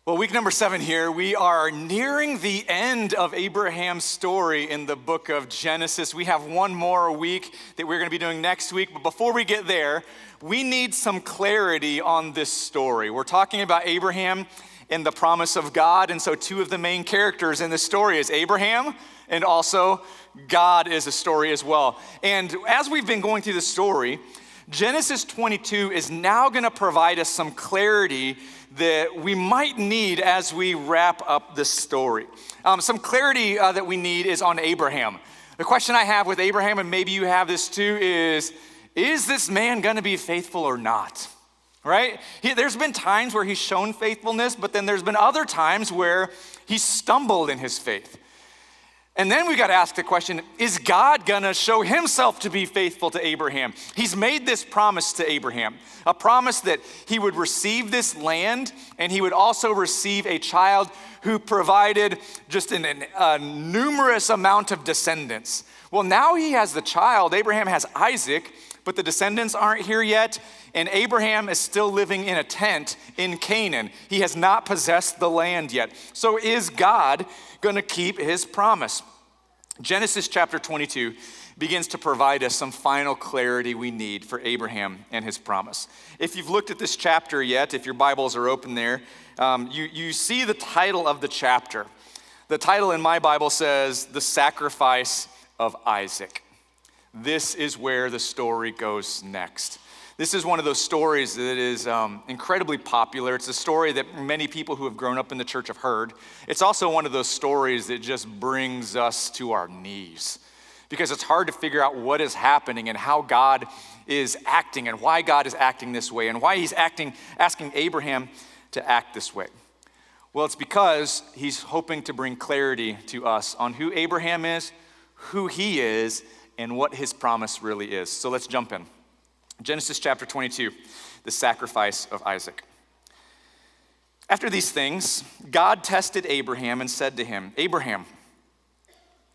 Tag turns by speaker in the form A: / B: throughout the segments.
A: Well, week number 7 here, we are nearing the end of Abraham's story in the book of Genesis. We have one more week that we're going to be doing next week, but before we get there, we need some clarity on this story. We're talking about Abraham and the promise of God, and so two of the main characters in this story is Abraham, and also God is a story as well. And as we've been going through the story, Genesis 22 is now going to provide us some clarity that we might need as we wrap up this story. Some clarity that we need is on Abraham. The question I have with Abraham, and maybe you have this too, is this man going to be faithful or not? Right? There's been times where he's shown faithfulness, but then there's been other times where he stumbled in his faith. And then we got to ask the question, is God going to show himself to be faithful to Abraham? He's made this promise to Abraham, a promise that he would receive this land and he would also receive a child who provided just a numerous amount of descendants. Well, now he has the child. Abraham has Isaac, but the descendants aren't here yet, and Abraham is still living in a tent in Canaan. He has not possessed the land yet. So is God going to keep his promise? Genesis chapter 22 begins to provide us some final clarity we need for Abraham and his promise. If you've looked at this chapter yet, if your Bibles are open there, you see the title of the chapter. The title in my Bible says, The Sacrifice of Isaac. This is where the story goes next. This is one of those stories that is incredibly popular. It's a story that many people who have grown up in the church have heard. It's also one of those stories that just brings us to our knees because it's hard to figure out what is happening and how God is acting and why God is acting this way and why he's asking Abraham to act this way. Well, it's because he's hoping to bring clarity to us on who Abraham is, who he is, and what his promise really is. So let's jump in. Genesis chapter 22, the sacrifice of Isaac. After these things, God tested Abraham and said to him, Abraham.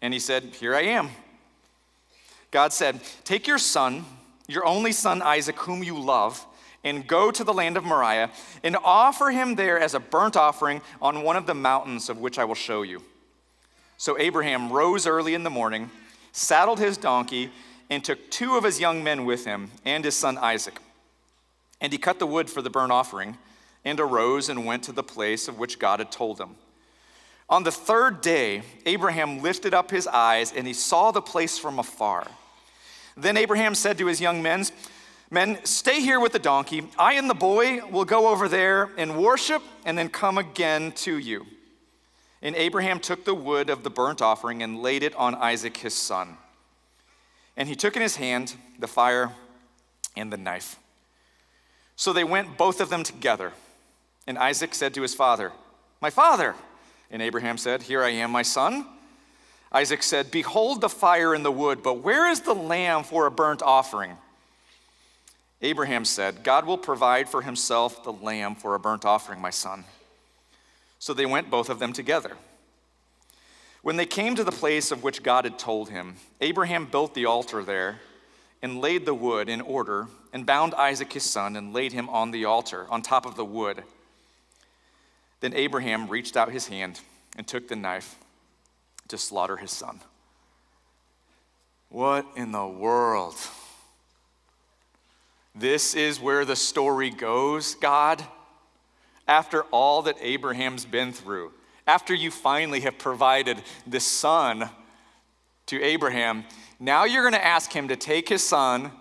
A: And he said, Here I am. God said, Take your son, your only son Isaac, whom you love, and go to the land of Moriah, and offer him there as a burnt offering on one of the mountains of which I will show you. So Abraham rose early in the morning, saddled his donkey, and took 2 of his young men with him and his son Isaac. And he cut the wood for the burnt offering and arose and went to the place of which God had told him. On the 3rd day, Abraham lifted up his eyes and he saw the place from afar. Then Abraham said to his young men, stay here with the donkey. I and the boy will go over there and worship and then come again to you. And Abraham took the wood of the burnt offering and laid it on Isaac his son. And he took in his hand the fire and the knife. So they went both of them together. And Isaac said to his father, My father. And Abraham said, Here I am, my son. Isaac said, Behold the fire and the wood, but where is the lamb for a burnt offering? Abraham said, God will provide for himself the lamb for a burnt offering, my son. So they went both of them together. When they came to the place of which God had told him, Abraham built the altar there and laid the wood in order and bound Isaac his son and laid him on the altar on top of the wood. Then Abraham reached out his hand and took the knife to slaughter his son. What in the world? This is where the story goes, God. After all that Abraham's been through, after you finally have provided the son to Abraham, now you're going to ask him to take his son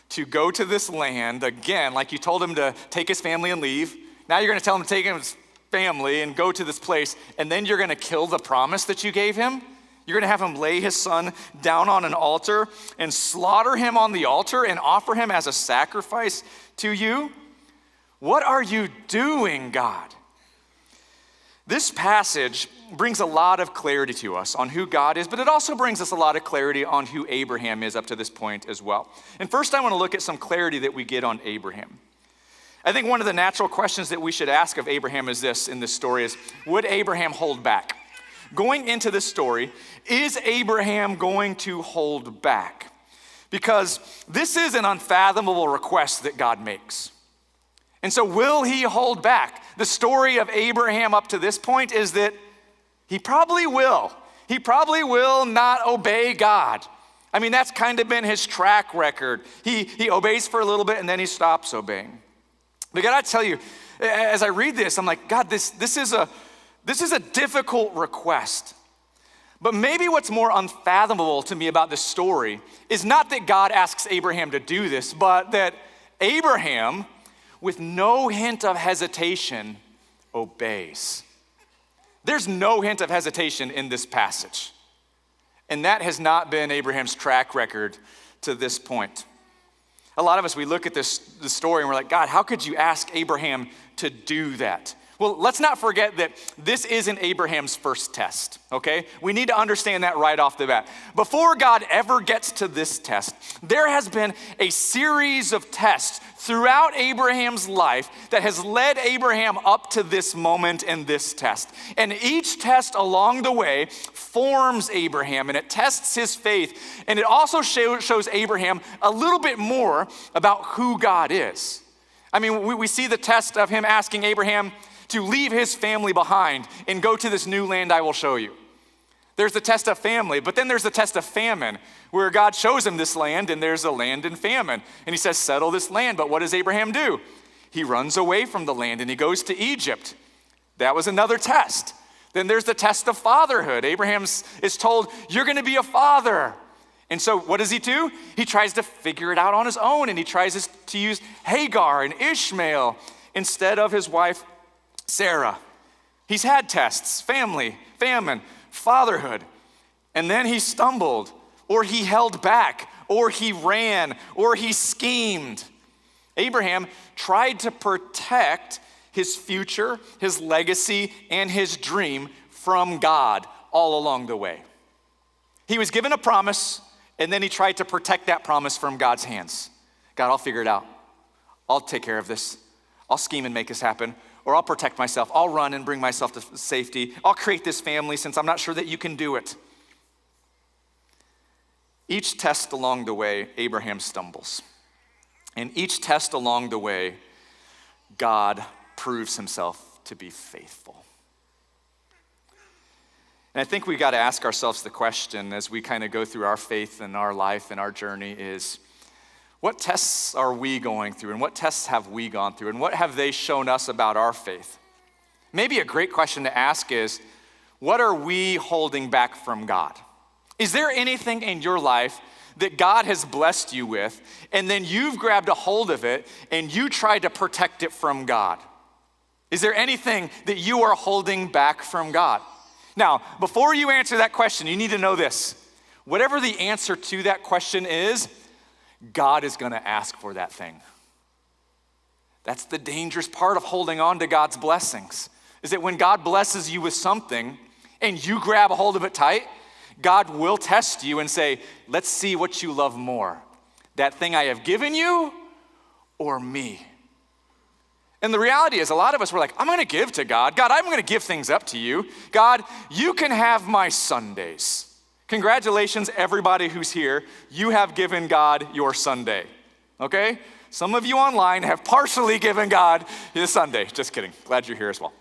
A: to go to this land again, like you told him to take his family and leave. Now you're going to tell him to take his family and go to this place, and then you're going to kill the promise that you gave him? You're going to have him lay his son down on an altar and slaughter him on the altar and offer him as a sacrifice to you? What are you doing, God? This passage brings a lot of clarity to us on who God is, but it also brings us a lot of clarity on who Abraham is up to this point as well. And first, I want to look at some clarity that we get on Abraham. I think one of the natural questions that we should ask of Abraham is this in this story is, would Abraham hold back? Going into this story, is Abraham going to hold back? Because this is an unfathomable request that God makes. And so will he hold back? The story of Abraham up to this point is that he probably will. He probably will not obey God. I mean, that's kind of been his track record. He obeys for a little bit and then he stops obeying. But God, I tell you, as I read this, I'm like, God, this is a difficult request. But maybe what's more unfathomable to me about this story is not that God asks Abraham to do this, but that Abraham, with no hint of hesitation, obeys. There's no hint of hesitation in this passage. And that has not been Abraham's track record to this point. A lot of us, we look at this story and we're like, God, how could you ask Abraham to do that? Well, let's not forget that this isn't Abraham's first test, okay? We need to understand that right off the bat. Before God ever gets to this test, there has been a series of tests throughout Abraham's life that has led Abraham up to this moment and this test. And each test along the way forms Abraham and it tests his faith. And it also shows Abraham a little bit more about who God is. I mean, we see the test of him asking Abraham to leave his family behind and go to this new land I will show you. There's the test of family, but then there's the test of famine, where God shows him this land and there's a land in famine. And he says, settle this land. But what does Abraham do? He runs away from the land and he goes to Egypt. That was another test. Then there's the test of fatherhood. Abraham is told, you're gonna be a father. And so what does he do? He tries to figure it out on his own and he tries to use Hagar and Ishmael instead of his wife, Sarah. He's had tests, family, famine, fatherhood, and then he stumbled, or he held back, or he ran, or he schemed. Abraham tried to protect his future, his legacy, and his dream from God all along the way. He was given a promise, and then he tried to protect that promise from God's hands. God, I'll figure it out. I'll take care of this. I'll scheme and make this happen. Or I'll protect myself. I'll run and bring myself to safety. I'll create this family since I'm not sure that you can do it. Each test along the way, Abraham stumbles. And each test along the way, God proves himself to be faithful. And I think we got to ask ourselves the question as we kind of go through our faith and our life and our journey is, what tests are we going through and what tests have we gone through and what have they shown us about our faith? Maybe a great question to ask is, what are we holding back from God? Is there anything in your life that God has blessed you with and then you've grabbed a hold of it and you tried to protect it from God? Is there anything that you are holding back from God? Now, before you answer that question, you need to know this. Whatever the answer to that question is, God is going to ask for that thing. That's the dangerous part of holding on to God's blessings, is that when God blesses you with something and you grab a hold of it tight, God will test you and say, let's see what you love more, that thing I have given you or me. And the reality is a lot of us were like, I'm going to give to God. God, I'm going to give things up to you. God, you can have my Sundays. Congratulations, everybody who's here. You have given God your Sunday, okay? Some of you online have partially given God his Sunday. Just kidding. Glad you're here as well.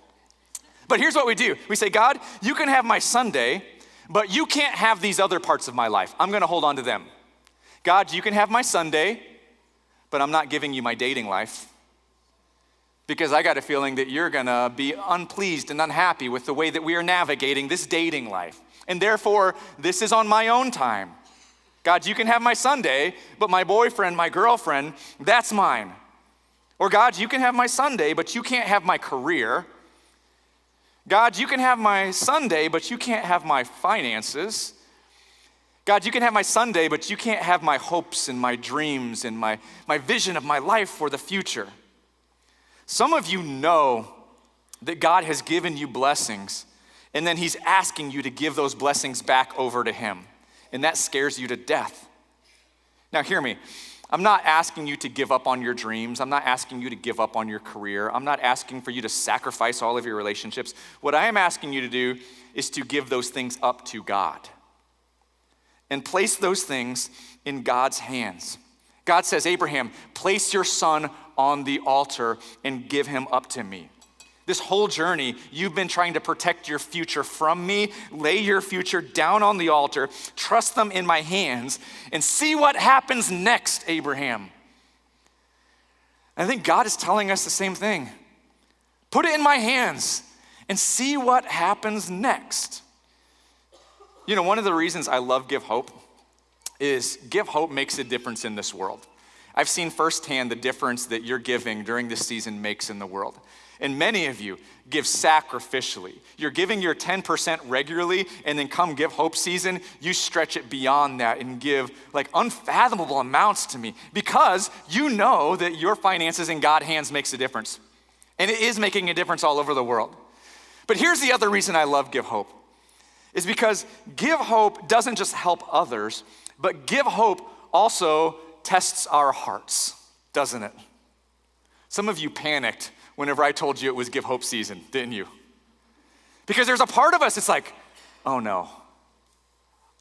A: But here's what we do. We say, God, you can have my Sunday, but you can't have these other parts of my life. I'm going to hold on to them. God, you can have my Sunday, but I'm not giving you my dating life because I got a feeling that you're going to be unpleased and unhappy with the way that we are navigating this dating life. And therefore, this is on my own time. God, you can have my Sunday, but my boyfriend, my girlfriend, that's mine. Or God, you can have my Sunday, but you can't have my career. God, you can have my Sunday, but you can't have my finances. God, you can have my Sunday, but you can't have my hopes and my dreams and my vision of my life for the future. Some of you know that God has given you blessings, and then he's asking you to give those blessings back over to him. And that scares you to death. Now hear me. I'm not asking you to give up on your dreams. I'm not asking you to give up on your career. I'm not asking for you to sacrifice all of your relationships. What I am asking you to do is to give those things up to God and place those things in God's hands. God says, Abraham, place your son on the altar and give him up to me. This whole journey, you've been trying to protect your future from me, lay your future down on the altar, trust them in my hands, and see what happens next, Abraham. I think God is telling us the same thing. Put it in my hands and see what happens next. You know, one of the reasons I love Give Hope is Give Hope makes a difference in this world. I've seen firsthand the difference that your giving during this season makes in the world. And many of you give sacrificially. You're giving your 10% regularly, and then come Give Hope season, you stretch it beyond that and give like unfathomable amounts to me because you know that your finances in God's hands makes a difference. And it is making a difference all over the world. But here's the other reason I love Give Hope, is because Give Hope doesn't just help others, but Give Hope also tests our hearts, doesn't it? Some of you panicked whenever I told you it was Give Hope season, didn't you? Because there's a part of us, it's like, oh no,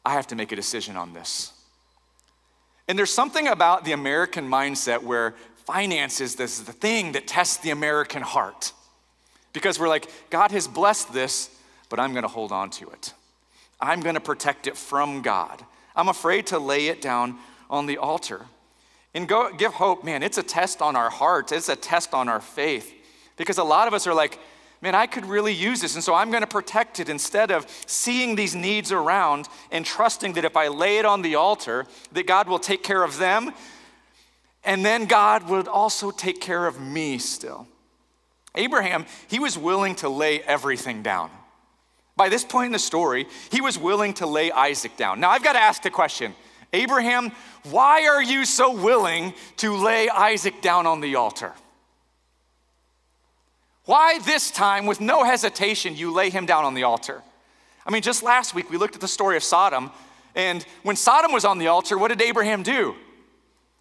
A: I have to make a decision on this. And there's something about the American mindset where finances is the thing that tests the American heart. Because we're like, God has blessed this, but I'm gonna hold on to it. I'm gonna protect it from God. I'm afraid to lay it down on the altar. And Give Hope, man, it's a test on our hearts. It's a test on our faith. Because a lot of us are like, man, I could really use this, and so I'm gonna protect it instead of seeing these needs around and trusting that if I lay it on the altar, that God will take care of them, and then God would also take care of me still. Abraham, he was willing to lay everything down. By this point in the story, he was willing to lay Isaac down. Now I've gotta ask the question, Abraham, why are you so willing to lay Isaac down on the altar? Why this time, with no hesitation, you lay him down on the altar? I mean, just last week, we looked at the story of Sodom, and when Sodom was on the altar, what did Abraham do?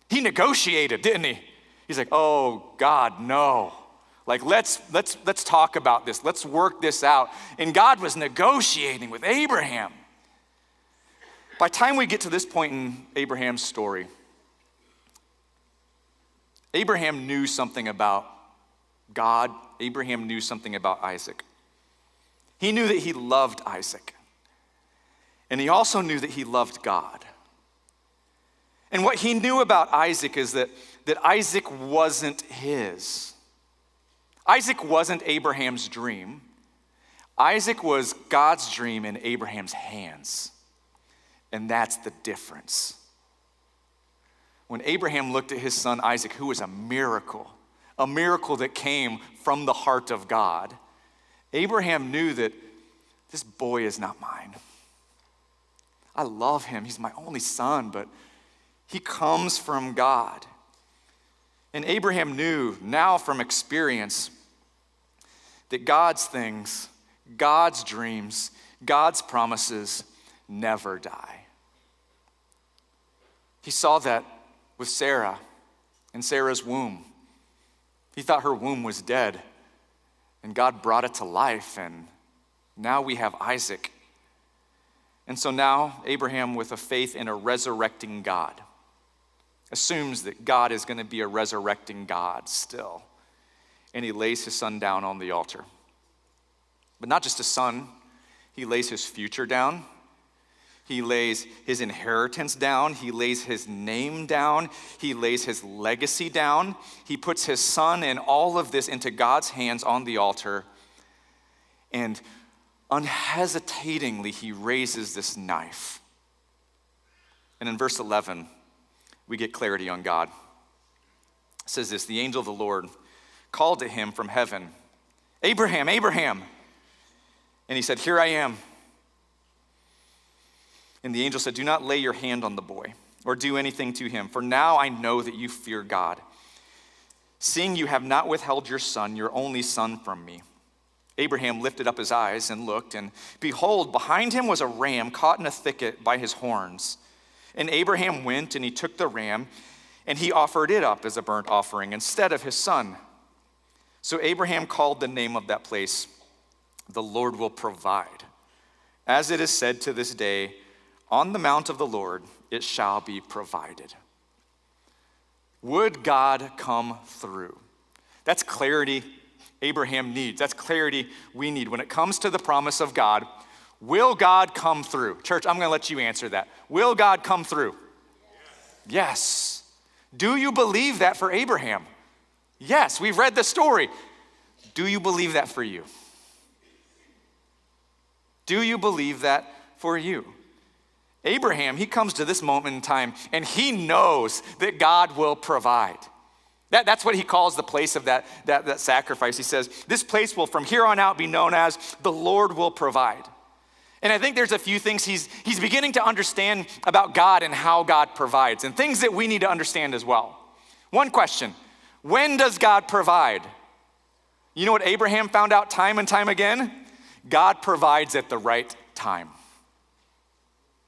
A: He negotiated, didn't he? He's like, oh, God, no. Like, let's talk about this. Let's work this out. And God was negotiating with Abraham. By the time we get to this point in Abraham's story, Abraham knew something about God. Abraham knew something about Isaac. He knew that he loved Isaac. And he also knew that he loved God. And what he knew about Isaac is that Isaac wasn't his. Isaac wasn't Abraham's dream. Isaac was God's dream in Abraham's hands. And that's the difference. When Abraham looked at his son Isaac, who was a miracle that came from the heart of God, Abraham knew that this boy is not mine. I love him. He's my only son, but he comes from God. And Abraham knew now from experience that God's things, God's dreams, God's promises never die. He saw that with Sarah and Sarah's womb. He thought her womb was dead, and God brought it to life, and now we have Isaac. And so now Abraham, with a faith in a resurrecting God, assumes that God is going to be a resurrecting God still, and he lays his son down on the altar. But not just his son, he lays his future down. He lays his inheritance down. He lays his name down. He lays his legacy down. He puts his son and all of this into God's hands on the altar. And unhesitatingly, he raises this knife. And in verse 11, we get clarity on God. It says this, the angel of the Lord called to him from heaven, Abraham, Abraham. And he said, here I am. And the angel said, do not lay your hand on the boy or do anything to him, for now I know that you fear God, seeing you have not withheld your son, your only son, from me. Abraham lifted up his eyes and looked, and behold, behind him was a ram caught in a thicket by his horns. And Abraham went and he took the ram and he offered it up as a burnt offering instead of his son. So Abraham called the name of that place, the Lord will provide. As it is said to this day, on the mount of the Lord it shall be provided. Would God come through? That's clarity Abraham needs. That's clarity we need. When it comes to the promise of God, will God come through? Church, I'm going to let you answer that. Will God come through? Yes. Do you believe that for Abraham? Yes, we've read the story. Do you believe that for you? Do you believe that for you? Abraham, he comes to this moment in time and he knows that God will provide. That's what he calls the place of that sacrifice. He says, this place will from here on out be known as the Lord will provide. And I think there's a few things he's beginning to understand about God and how God provides, and things that we need to understand as well. One question, when does God provide? You know what Abraham found out time and time again? God provides at the right time.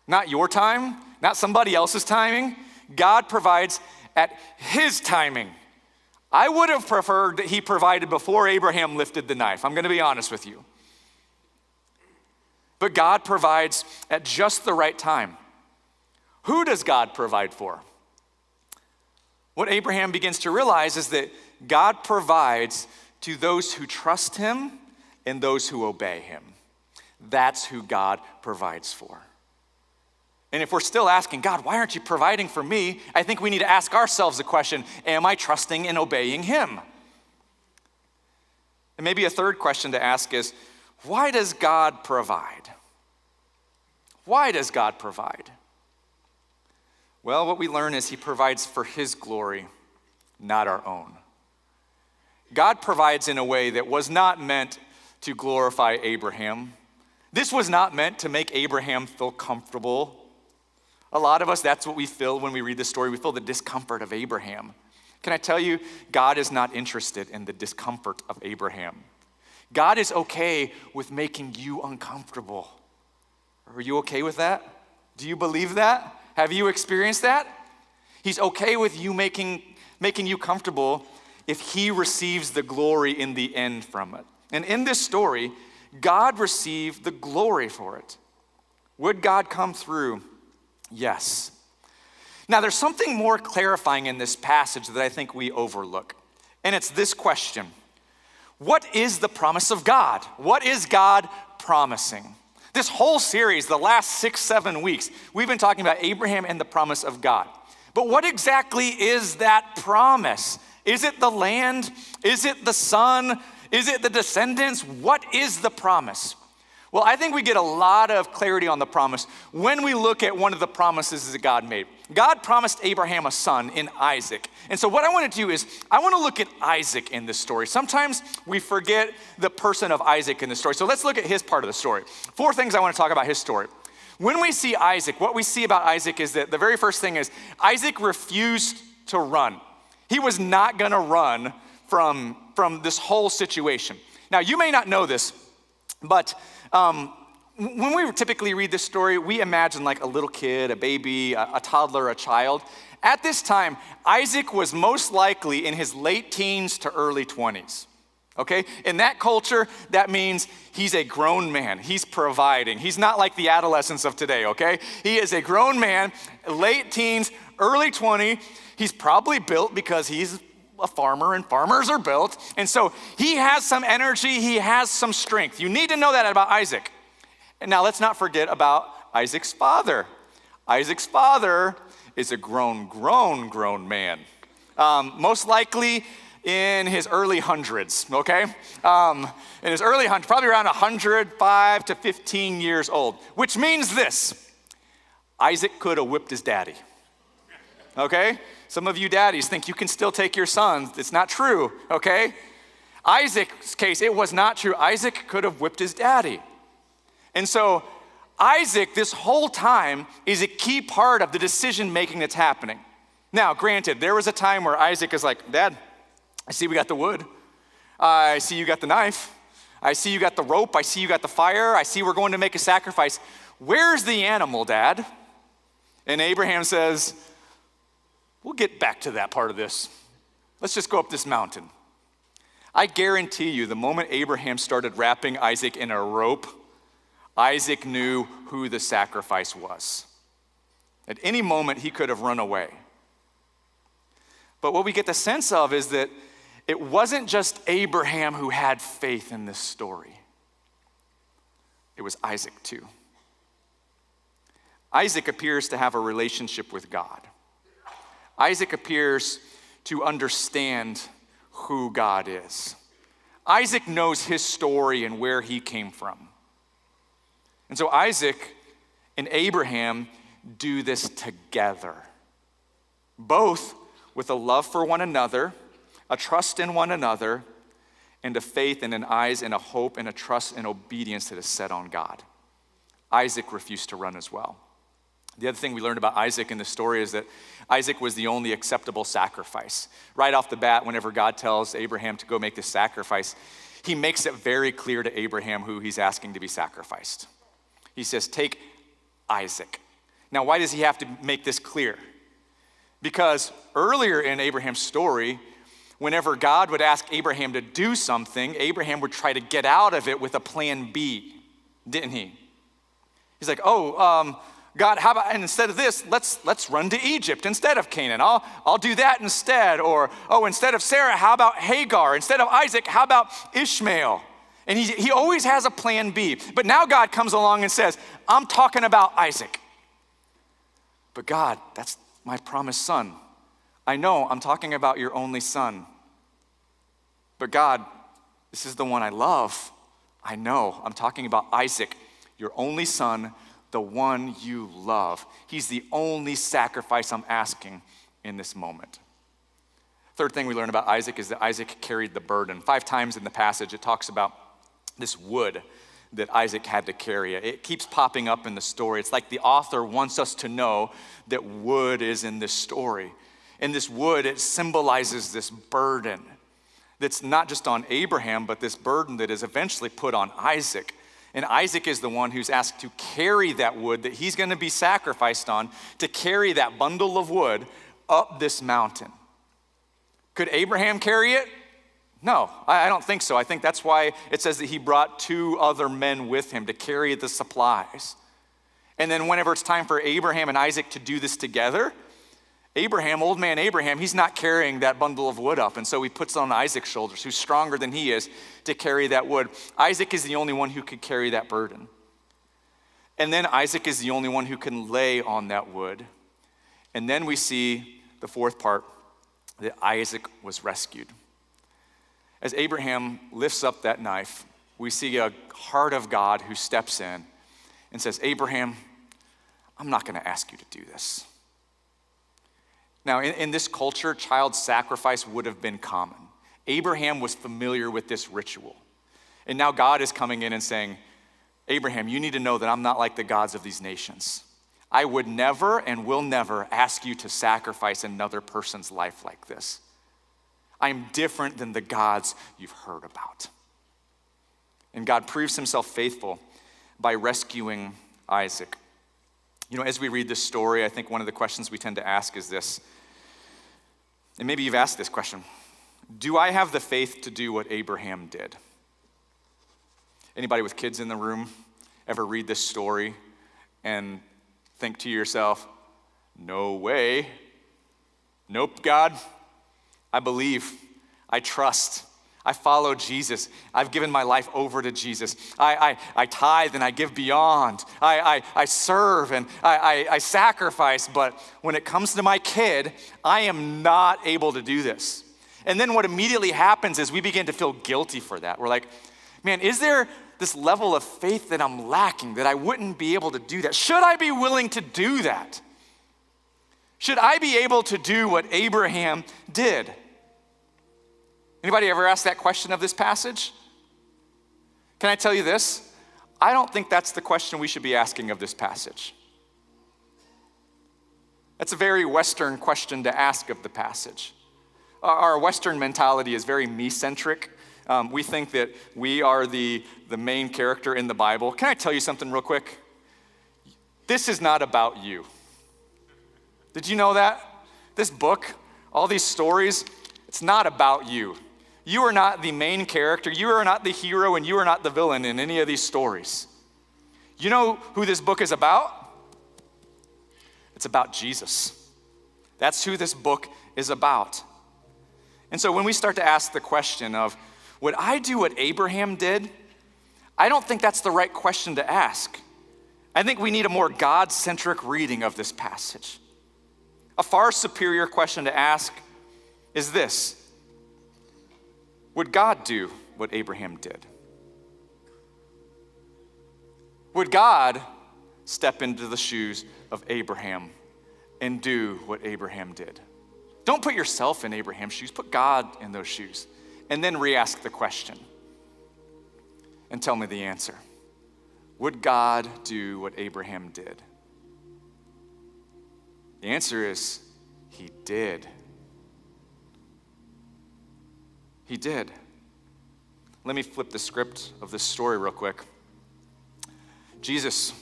A: Not your time, not somebody else's timing. God provides at his timing. I would have preferred that he provided before Abraham lifted the knife. I'm going to be honest with you. But God provides at just the right time. Who does God provide for? What Abraham begins to realize is that God provides to those who trust him and those who obey him. That's who God provides for. And if we're still asking, God, why aren't you providing for me? I think we need to ask ourselves the question, am I trusting and obeying him? And maybe a third question to ask is, why does God provide? Why does God provide? Well, what we learn is he provides for his glory, not our own. God provides in a way that was not meant to glorify Abraham. This was not meant to make Abraham feel comfortable. A lot of us, that's what we feel when we read this story. We feel the discomfort of Abraham. Can I tell you, God is not interested in the discomfort of Abraham. God is okay with making you uncomfortable. Are you okay with that? Do you believe that? Have you experienced that? He's okay with you making you comfortable if he receives the glory in the end from it. And in this story, God received the glory for it. Would God come through? Yes. Now, there's something more clarifying in this passage that I think we overlook. And it's this question. What is the promise of God? What is God promising? This whole series, the last 6-7 weeks, we've been talking about Abraham and the promise of God. But what exactly is that promise? Is it the land? Is it the son? Is it the descendants? What is the promise? Well, I think we get a lot of clarity on the promise when we look at one of the promises that God made. God promised Abraham a son in Isaac. And so what I want to do is I want to look at Isaac in this story. Sometimes we forget the person of Isaac in the story. So let's look at his part of the story. 4 things I want to talk about his story. When we see Isaac, what we see about Isaac is that the very first thing is Isaac refused to run. He was not going to run from this whole situation. Now, you may not know this, but when we typically read this story, we imagine like a little kid, a baby, a toddler, a child. At this time, Isaac was most likely in his late teens to early 20s. Okay? In that culture, that means he's a grown man. He's providing. He's not like the adolescents of today, okay? He is a grown man, late teens, early 20. He's probably built because he's a farmer and farmers are built. And so he has some energy, he has some strength. You need to know that about Isaac. And now let's not forget about Isaac's father. Isaac's father is a grown man. Most likely in his early hundreds, okay? In his early hundreds, probably around 105 to 15 years old, which means this: Isaac could have whipped his daddy, okay? Some of you daddies think you can still take your sons. It's not true, okay? Isaac's case, it was not true. Isaac could have whipped his daddy. And so Isaac, this whole time, is a key part of the decision-making that's happening. Now, granted, there was a time where Isaac is like, Dad, I see we got the wood. I see you got the knife. I see you got the rope. I see you got the fire. I see we're going to make a sacrifice. Where's the animal, Dad? And Abraham says, we'll get back to that part of this. Let's just go up this mountain. I guarantee you, the moment Abraham started wrapping Isaac in a rope, Isaac knew who the sacrifice was. At any moment, he could have run away. But what we get the sense of is that it wasn't just Abraham who had faith in this story. It was Isaac too. Isaac appears to have a relationship with God. Isaac appears to understand who God is. Isaac knows his story and where he came from. And so Isaac and Abraham do this together, both with a love for one another, a trust in one another, and a faith and an eyes and a hope and a trust and obedience that is set on God. Isaac refused to run as well. The other thing we learned about Isaac in the story is that Isaac was the only acceptable sacrifice. Right off the bat, whenever God tells Abraham to go make this sacrifice, he makes it very clear to Abraham who he's asking to be sacrificed. He says, take Isaac. Now, why does he have to make this clear? Because earlier in Abraham's story, whenever God would ask Abraham to do something, Abraham would try to get out of it with a plan B, didn't he? He's like, God, how about, and instead of this, let's run to Egypt instead of Canaan. I'll do that instead. Or, instead of Sarah, how about Hagar? Instead of Isaac, how about Ishmael? And he always has a plan B. But now God comes along and says, I'm talking about Isaac. But God, that's my promised son. I know I'm talking about your only son. But God, this is the one I love. I know I'm talking about Isaac, your only son, the one you love. He's the only sacrifice I'm asking in this moment. Third thing we learn about Isaac is that Isaac carried the burden. 5 times in the passage it talks about this wood that Isaac had to carry. It keeps popping up in the story. It's like the author wants us to know that wood is in this story. And this wood, it symbolizes this burden that's not just on Abraham, but this burden that is eventually put on Isaac. And Isaac is the one who's asked to carry that wood that he's going to be sacrificed on, to carry that bundle of wood up this mountain. Could Abraham carry it? No, I don't think so. I think that's why it says that he brought 2 other men with him to carry the supplies. And then whenever it's time for Abraham and Isaac to do this together, Abraham, old man Abraham, he's not carrying that bundle of wood up. And so he puts it on Isaac's shoulders, who's stronger than he is, to carry that wood. Isaac is the only one who could carry that burden. And then Isaac is the only one who can lay on that wood. And then we see the 4th part, that Isaac was rescued. As Abraham lifts up that knife, we see a heart of God who steps in and says, Abraham, I'm not going to ask you to do this. Now, in this culture, child sacrifice would have been common. Abraham was familiar with this ritual. And now God is coming in and saying, Abraham, you need to know that I'm not like the gods of these nations. I would never and will never ask you to sacrifice another person's life like this. I'm different than the gods you've heard about. And God proves himself faithful by rescuing Isaac. You know, as we read this story, I think one of the questions we tend to ask is this, and maybe you've asked this question: do I have the faith to do what Abraham did? Anybody with kids in the room ever read this story and think to yourself, no way, nope, God, I believe, I trust, I follow Jesus. I've given my life over to Jesus. I tithe and I give beyond. I serve and I sacrifice, but when it comes to my kid, I am not able to do this. And then what immediately happens is we begin to feel guilty for that. We're like, man, is there this level of faith that I'm lacking, that I wouldn't be able to do that? Should I be willing to do that? Should I be able to do what Abraham did? Anybody ever ask that question of this passage? Can I tell you this? I don't think that's the question we should be asking of this passage. That's a very Western question to ask of the passage. Our Western mentality is very me-centric. We think that we are the main character in the Bible. Can I tell you something real quick? This is not about you. Did you know that? This book, all these stories, it's not about you. You are not the main character, you are not the hero, and you are not the villain in any of these stories. You know who this book is about? It's about Jesus. That's who this book is about. And so when we start to ask the question of, would I do what Abraham did? I don't think that's the right question to ask. I think we need a more God-centric reading of this passage. A far superior question to ask is this: would God do what Abraham did? Would God step into the shoes of Abraham and do what Abraham did? Don't put yourself in Abraham's shoes, put God in those shoes, and then re-ask the question and tell me the answer. Would God do what Abraham did? The answer is, he did. He did. Let me flip the script of this story real quick. Jesus,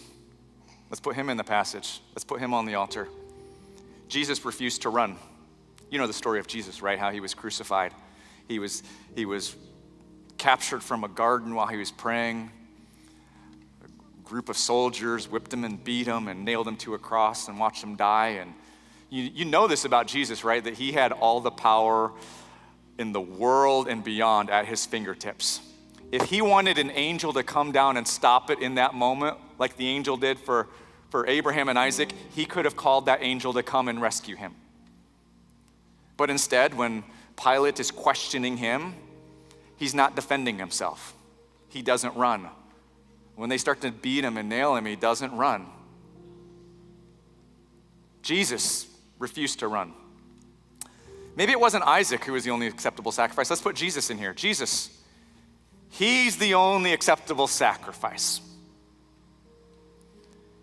A: let's put him in the passage. Let's put him on the altar. Jesus refused to run. You know the story of Jesus, right? How he was crucified. He was captured from a garden while he was praying. A group of soldiers whipped him and beat him and nailed him to a cross and watched him die. And you know this about Jesus, right? That he had all the power in the world and beyond at his fingertips. If he wanted an angel to come down and stop it in that moment, like the angel did for Abraham and Isaac, he could have called that angel to come and rescue him. But instead, when Pilate is questioning him, he's not defending himself. He doesn't run. When they start to beat him and nail him, he doesn't run. Jesus refused to run. Maybe it wasn't Isaac who was the only acceptable sacrifice. Let's put Jesus in here. Jesus, he's the only acceptable sacrifice.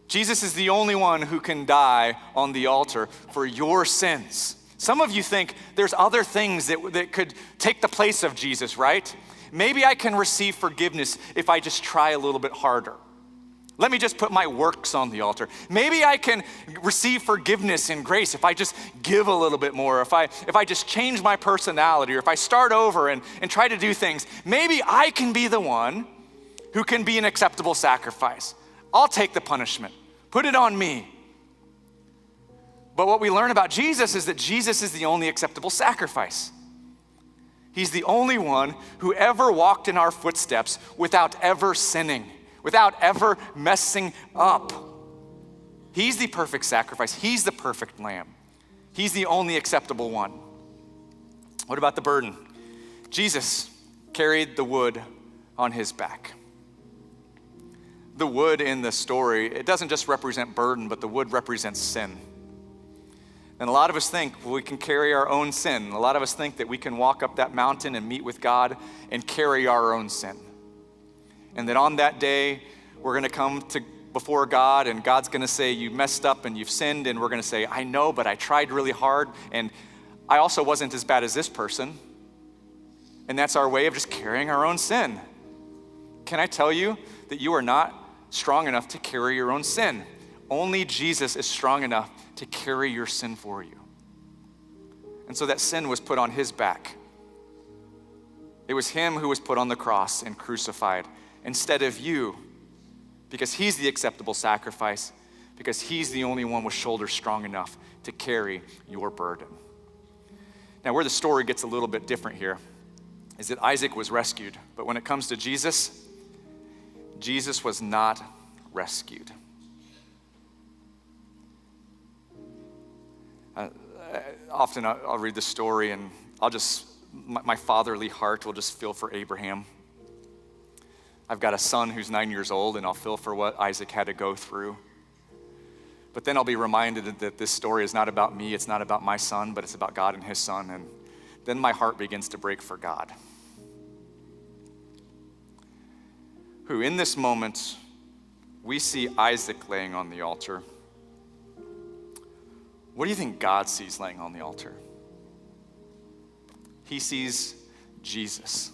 A: Jesus is the only one who can die on the altar for your sins. Some of you think there's other things that could take the place of Jesus, right? Maybe I can receive forgiveness if I just try a little bit harder. Let me just put my works on the altar. Maybe I can receive forgiveness and grace if I just give a little bit more, if I just change my personality, or if I start over and try to do things. Maybe I can be the one who can be an acceptable sacrifice. I'll take the punishment. Put it on me. But what we learn about Jesus is that Jesus is the only acceptable sacrifice. He's the only one who ever walked in our footsteps without ever sinning, without ever messing up. He's the perfect sacrifice. He's the perfect lamb. He's the only acceptable one. What about the burden? Jesus carried the wood on his back. The wood in the story, it doesn't just represent burden, but the wood represents sin. And a lot of us think we can carry our own sin. A lot of us think that we can walk up that mountain and meet with God and carry our own sin. And that on that day, we're going to come before God, and God's going to say, you messed up and you've sinned. And we're going to say, I know, but I tried really hard. And I also wasn't as bad as this person. And that's our way of just carrying our own sin. Can I tell you that you are not strong enough to carry your own sin? Only Jesus is strong enough to carry your sin for you. And so that sin was put on his back. It was him who was put on the cross and crucified instead of you, because he's the acceptable sacrifice, because he's the only one with shoulders strong enough to carry your burden. Now, where the story gets a little bit different here is that Isaac was rescued, but when it comes to Jesus, Jesus was not rescued. Often I'll read this story and my fatherly heart will just feel for Abraham. I've got a son who's 9 years old, and I'll feel for what Isaac had to go through. But then I'll be reminded that this story is not about me, it's not about my son, but it's about God and his son. And then my heart begins to break for God, who in this moment, we see Isaac laying on the altar. What do you think God sees laying on the altar? He sees Jesus,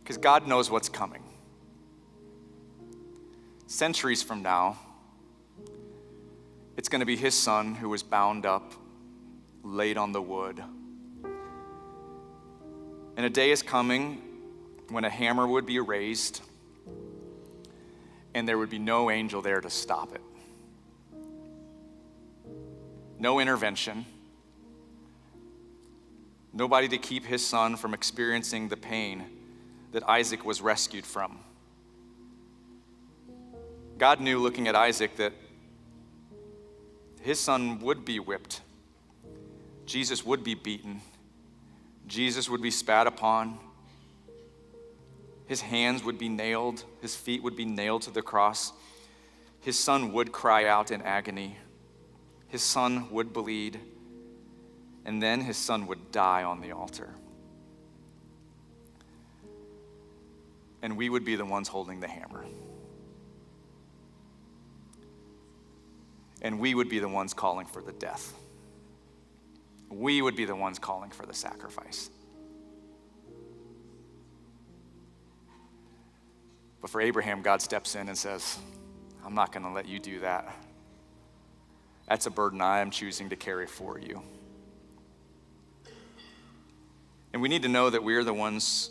A: because God knows what's coming. Centuries from now, it's going to be his son who was bound up, laid on the wood. And a day is coming when a hammer would be raised and there would be no angel there to stop it. No intervention, nobody to keep his son from experiencing the pain that Isaac was rescued from. God knew, looking at Isaac, that his son would be whipped. Jesus would be beaten. Jesus would be spat upon. His hands would be nailed. His feet would be nailed to the cross. His son would cry out in agony. His son would bleed. And then his son would die on the altar. And we would be the ones holding the hammer. And we would be the ones calling for the death. We would be the ones calling for the sacrifice. But for Abraham, God steps in and says, I'm not going to let you do that. That's a burden I am choosing to carry for you. And we need to know that we are the ones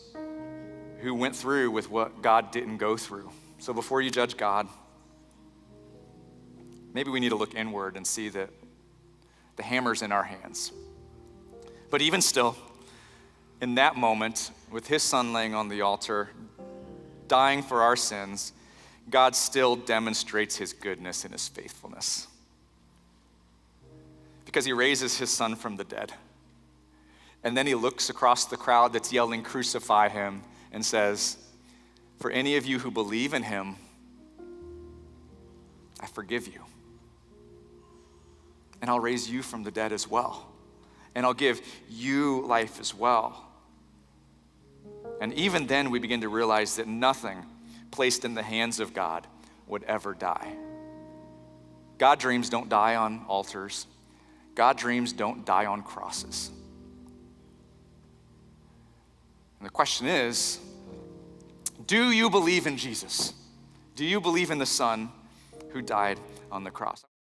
A: who went through with what God didn't go through. So before you judge God, maybe we need to look inward and see that the hammer's in our hands. But even still, in that moment, with his son laying on the altar, dying for our sins, God still demonstrates his goodness and his faithfulness. Because he raises his son from the dead. And then he looks across the crowd that's yelling, "Crucify him," and says, "For any of you who believe in him, I forgive you. And I'll raise you from the dead as well. And I'll give you life as well." And even then we begin to realize that nothing placed in the hands of God would ever die. God dreams don't die on altars. God dreams don't die on crosses. And the question is, do you believe in Jesus? Do you believe in the Son who died on the cross?